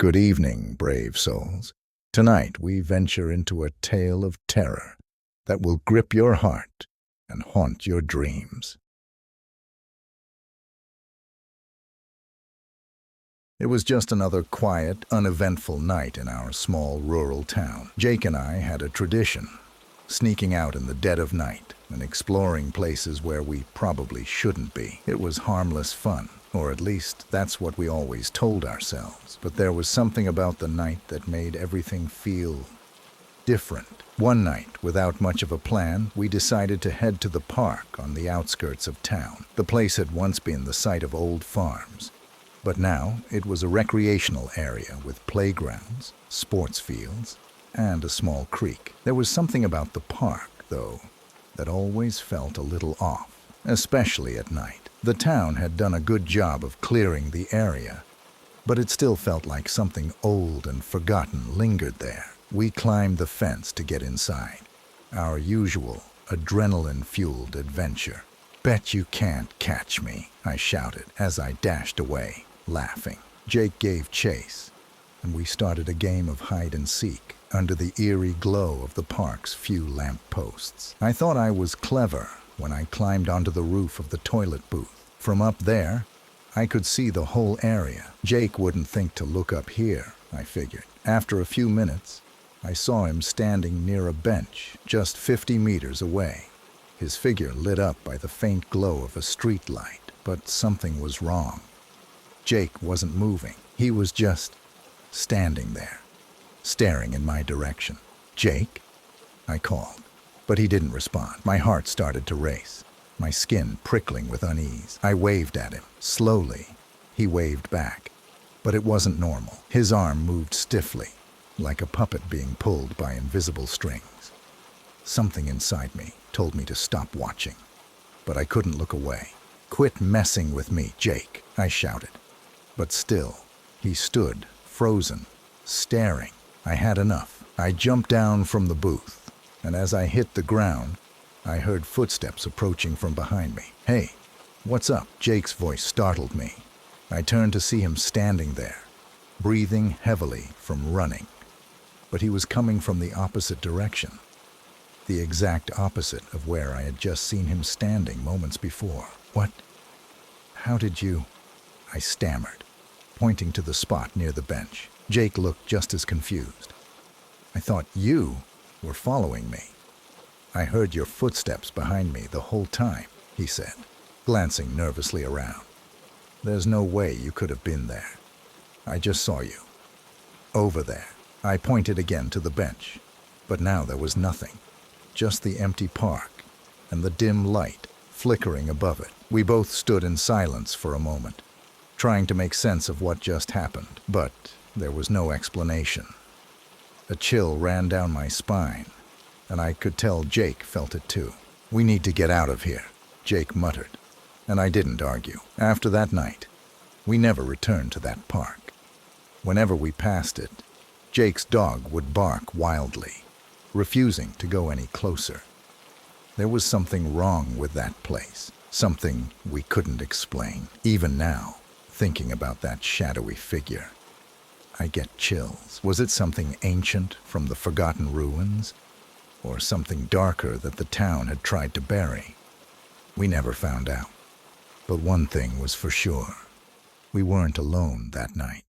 Good evening, brave souls. Tonight we venture into a tale of terror that will grip your heart and haunt your dreams. It was just another quiet, uneventful night in our small rural town. Jake and I had a tradition, sneaking out in the dead of night and exploring places where we probably shouldn't be. It was harmless fun, or at least that's what we always told ourselves. But there was something about the night that made everything feel different. One night, without much of a plan, we decided to head to the park on the outskirts of town. The place had once been the site of old farms, but now it was a recreational area with playgrounds, sports fields, and a small creek. There was something about the park, though, that always felt a little off, especially at night. The town had done a good job of clearing the area, but it still felt like something old and forgotten lingered there. We climbed the fence to get inside, our usual adrenaline-fueled adventure. "Bet you can't catch me," I shouted as I dashed away, laughing. Jake gave chase, and we started a game of hide-and-seek under the eerie glow of the park's few lamp posts. I thought I was clever when I climbed onto the roof of the toilet booth. From up there, I could see the whole area. Jake wouldn't think to look up here, I figured. After a few minutes, I saw him standing near a bench just 50 meters away, his figure lit up by the faint glow of a street light. But something was wrong. Jake wasn't moving. He was just standing there, staring in my direction. "Jake?" I called, but he didn't respond. My heart started to race, my skin prickling with unease. I waved at him. Slowly, he waved back, but it wasn't normal. His arm moved stiffly, like a puppet being pulled by invisible strings. Something inside me told me to stop watching, but I couldn't look away. "Quit messing with me, Jake," I shouted. But still, he stood, frozen, staring. I had enough. I jumped down from the booth, and as I hit the ground, I heard footsteps approaching from behind me. "Hey, what's up?" Jake's voice startled me. I turned to see him standing there, breathing heavily from running. But he was coming from the opposite direction, the exact opposite of where I had just seen him standing moments before. "What? How did you?" I stammered, pointing to the spot near the bench. Jake looked just as confused. "I thought you were following me. I heard your footsteps behind me the whole time," he said, glancing nervously around. "There's no way you could have been there. I just saw you. Over there." I pointed again to the bench, but now there was nothing, just the empty park and the dim light flickering above it. We both stood in silence for a moment, trying to make sense of what just happened, but there was no explanation. A chill ran down my spine, and I could tell Jake felt it too. "We need to get out of here," Jake muttered, and I didn't argue. After that night, we never returned to that park. Whenever we passed it, Jake's dog would bark wildly, refusing to go any closer. There was something wrong with that place, something we couldn't explain. Even now, thinking about that shadowy figure, I get chills. Was it something ancient from the forgotten ruins, or something darker that the town had tried to bury? We never found out. But one thing was for sure: we weren't alone that night.